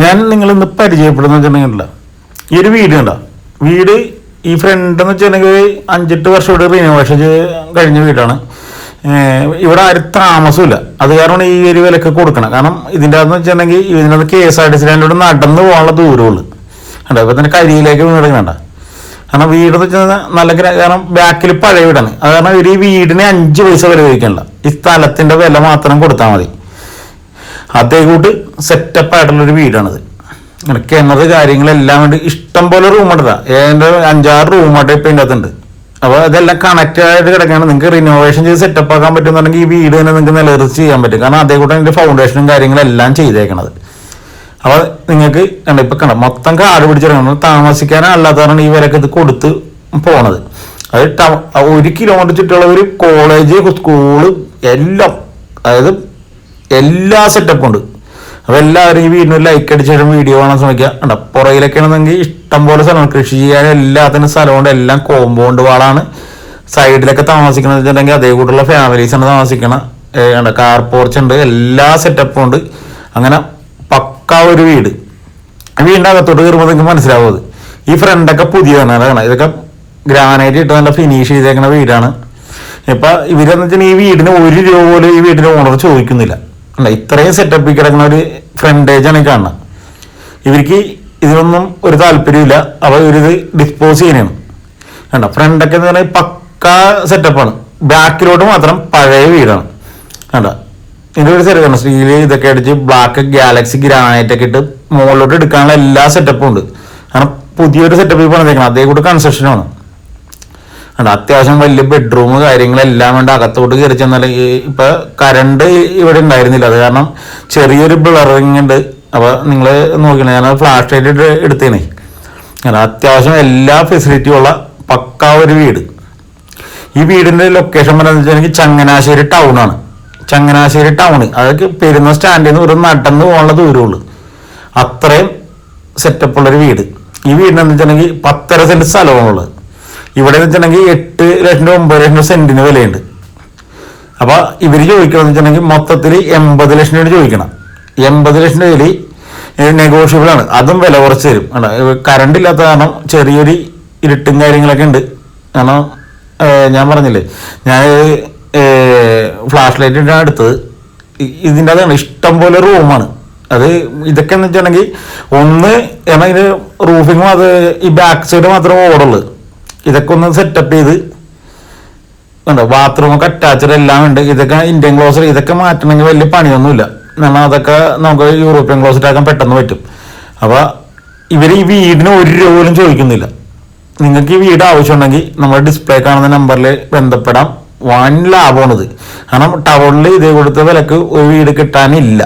ഞാൻ നിങ്ങളിന്ന് പരിചയപ്പെടുന്ന വെച്ചിട്ടുണ്ടെങ്കിലല്ല, ഈ ഒരു വീട് കണ്ട വീട് ഈ ഫ്രണ്ട് എന്ന് വെച്ചിട്ടുണ്ടെങ്കിൽ 5-8 വർഷം ഇവിടെ റിനോവേഷൻ കഴിഞ്ഞ വീടാണ്. ഇവിടെ ആരും താമസമില്ല. അത് കാരണം ഈ ഒരു വിലക്ക് കൊടുക്കണം. കാരണം ഇതിൻ്റെ അകത്ത് വെച്ചിട്ടുണ്ടെങ്കിൽ ഇതിനകത്ത് KSRTC സ്റ്റാൻഡിലൂടെ നടന്നു പോകാനുള്ള ദൂരമുള്ളൂ. കണ്ടോ, ഇപ്പം തന്നെ കരിയിലേക്ക് വീണിടങ്ങണ്ട. കാരണം വീടെന്ന് വെച്ചാൽ നല്ല കാരണം ബാക്കിൽ പഴയ വീടാണ്. അത് കാരണം ഒരു ഈ വീടിന് 5 പൈസ വില ചോദിക്കണില്ല. ഈ സ്ഥലത്തിൻ്റെ വില മാത്രം കൊടുത്താൽ മതി. അതേ കൂട്ട് സെറ്റപ്പ് ആയിട്ടുള്ളൊരു വീടാണിത്. കിണർ കാര്യങ്ങളെല്ലാം വേണ്ടി ഇഷ്ടം പോലെ റൂമുണ്ടാ. ഏതാണ്ട് 5-6 റൂമായിട്ട് ഇപ്പം ഇതിൻ്റെ അകത്തുണ്ട്. അപ്പോൾ ഇതെല്ലാം കണക്റ്റ് ആയിട്ട് കിടക്കുകയാണ്. നിങ്ങൾക്ക് റിനോവേഷൻ ചെയ്ത് സെറ്റപ്പ് ആക്കാൻ പറ്റുന്നുണ്ടെങ്കിൽ ഈ വീട് തന്നെ നിങ്ങൾക്ക് നിലനിർത്തി ചെയ്യാൻ പറ്റും. കാരണം അതേ കൂടെ അതിൻ്റെ ഫൗണ്ടേഷനും കാര്യങ്ങളെല്ലാം ചെയ്തേക്കണത്. അപ്പോൾ നിങ്ങൾക്ക് ഇപ്പം കണ്ട മൊത്തം കാട് പിടിച്ചിറങ്ങണം. താമസിക്കാനല്ലാത്തതാണ് ഈ വിലക്ക് ഇത് കൊടുത്ത് പോണത്. അത് 1 കിലോമീറ്റർ ചുറ്റുള്ള ഒരു കോളേജ്, സ്കൂള് എല്ലാം, അതായത് എല്ലാ സെറ്റപ്പും ഉണ്ട്. അപ്പോൾ എല്ലാവരും ഈ വീടിന് ലൈക്ക് അടിച്ചിട്ട് വീഡിയോ കാണാൻ ശ്രമിക്കുക. കണ്ട പുറകിലൊക്കെ ആണെന്നെങ്കിൽ ഇഷ്ടം പോലെ സ്ഥലമാണ്. കൃഷി ചെയ്യാൻ എല്ലാത്തിനും സ്ഥലമുണ്ട്. എല്ലാം കോമ്പൗണ്ട് വാളാണ്. സൈഡിലൊക്കെ താമസിക്കണമെന്ന് വെച്ചിട്ടുണ്ടെങ്കിൽ അതേ കൂട്ടുള്ള ഫാമിലീസാണ് താമസിക്കണം. കണ്ട കാർ പോർച്ച് ഉണ്ട്. എല്ലാ സെറ്റപ്പും ഉണ്ട്. അങ്ങനെ പക്കാ ഒരു വീട്. വീടിൻ്റെ അകത്തോട്ട് കയറുമ്പോൾ നിങ്ങൾക്ക് മനസ്സിലാവുന്നത് ഈ ഫ്രണ്ടൊക്കെ പുതിയതാണ്. അതാണ് ഇതൊക്കെ ഗ്രാനൈറ്റ് ഇട്ട് നല്ല ഫിനിഷ് ചെയ്തേക്കുന്ന വീടാണ്. ഇപ്പം ഇവരെന്ന് വെച്ചാൽ ഈ വീടിന് 1 രൂപ പോലും ഈ വീടിന് ഓണർ ചോദിക്കുന്നില്ല. അല്ല, ഇത്രയും സെറ്റപ്പിൽ കിടക്കുന്ന ഒരു ഫ്രണ്ടേജാണ് ഈ കാണുന്നത്. ഇവർക്ക് ഇതിനൊന്നും ഒരു താല്പര്യമില്ല. അപ്പോൾ ഇവരിത് ഡിസ്പോസ് ചെയ്യാനാണ്. കണ്ട ഫ്രണ്ടൊക്കെ എന്ന് പറഞ്ഞാൽ പക്കാ സെറ്റപ്പാണ്. ബാക്കിലോട്ട് മാത്രം പഴയ വീടാണ്. കണ്ട ഇതിൻ്റെ ഒരു സെറ്റപ്പാണ്. സ്റ്റീല് ഇതൊക്കെ അടിച്ച് ബ്ലാക്ക് ഗാലക്സി ഗ്രാനൈറ്റ് ഒക്കെ ഇട്ട് മുകളിലോട്ട് എടുക്കാനുള്ള എല്ലാ സെറ്റപ്പും ഉണ്ട്. കാരണം പുതിയൊരു സെറ്റപ്പിൽ പണിതേക്കണം. അതേ കൂടെ കൺസ്ട്രക്ഷനാണ്. അത്യാവശ്യം വലിയ ബെഡ്റൂം കാര്യങ്ങളെല്ലാം വേണ്ട. അകത്തോട്ട് കയറി ചെന്നാൽ ഇപ്പൊ കറണ്ട് ഇവിടെ ഉണ്ടായിരുന്നില്ല. അത് കാരണം ചെറിയൊരു ബ്ലറിങ് ഉണ്ട്. അപ്പോൾ നിങ്ങൾ നോക്കണം, ഞാൻ ഫ്ലാഷ് ലൈറ്റ് എടുത്തേനേ. അത്യാവശ്യം എല്ലാ ഫെസിലിറ്റിയും ഉള്ള പക്കാ ഒരു വീട്. ഈ വീടിന്റെ ലൊക്കേഷൻ പറയുന്നത് വെച്ചിട്ടുണ്ടെങ്കിൽ ചങ്ങനാശ്ശേരി ടൗണാണ്. ചങ്ങനാശ്ശേരി ടൗണ്, അതൊക്കെ പെരുന്ന സ്റ്റാൻഡിൽ നിന്ന് ഒരു നടന്ന് പോകാനുള്ള ദൂരമുള്ളൂ. അത്രയും സെറ്റപ്പുള്ളൊരു വീട്. ഈ വീടിനെന്ന് വെച്ചിട്ടുണ്ടെങ്കിൽ 10.5 സെന്റ് സ്ഥലമാണുള്ളത്. ഇവിടെ എന്ന് വെച്ചിട്ടുണ്ടെങ്കിൽ 8 ലക്ഷം 9 ലക്ഷം സെന്റിന് വിലയുണ്ട്. അപ്പോൾ ഇവർ ചോദിക്കണമെന്ന് വെച്ചിട്ടുണ്ടെങ്കിൽ മൊത്തത്തിൽ 80 ലക്ഷം രൂപ ചോദിക്കണം. 80 ലക്ഷം രൂപയിൽ നെഗോഷ്യബിൾ ആണ്. അതും വില കുറച്ച് തരും. കറണ്ട് ഇല്ലാത്ത കാരണം ചെറിയൊരു ഇരുട്ടും കാര്യങ്ങളൊക്കെ ഉണ്ട്. കാരണം ഞാൻ പറഞ്ഞില്ലേ, ഞാൻ ഫ്ലാഷ് ലൈറ്റ് ഇട്ടാണ് എടുത്തത്. ഇതിൻ്റെ അതാണ് ഇഷ്ടം പോലെ റൂമാണ്. അത് ഇതൊക്കെ എന്ന് വെച്ചിട്ടുണ്ടെങ്കിൽ ഒന്ന് എന്നാൽ ഇത് റൂഫിങ് അത് ഈ ബാക്ക് സൈഡ് മാത്രമേ ഓടുള്ളൂ. ഇതൊക്കെ ഒന്ന് സെറ്റപ്പ് ചെയ്ത് ഉണ്ട്. ബാത്റൂമൊക്കെ അറ്റാച്ച്ഡ് എല്ലാം ഉണ്ട്. ഇതൊക്കെ ഇന്ത്യൻ ക്ലോസറ്റ് ഇതൊക്കെ മാറ്റണമെങ്കിൽ വലിയ പണിയൊന്നുമില്ല. എന്നാൽ അതൊക്കെ നമുക്ക് യൂറോപ്യൻ ക്ലോസറ്റ് ആക്കാൻ പെട്ടെന്ന് പറ്റും. അപ്പോൾ ഇവർ ഈ വീടിന് 1 രൂപ പോലും ചോദിക്കുന്നില്ല. നിങ്ങൾക്ക് ഈ വീട് ആവശ്യമുണ്ടെങ്കിൽ നമ്മുടെ ഡിസ്പ്ലേ കാണുന്ന നമ്പറിൽ ബന്ധപ്പെടാം. വൻ ലാഭമാണിത്. കാരണം ടൗണിൽ ഇതേ കൊടുത്ത വിലക്ക് ഒരു വീട് കിട്ടാനില്ല.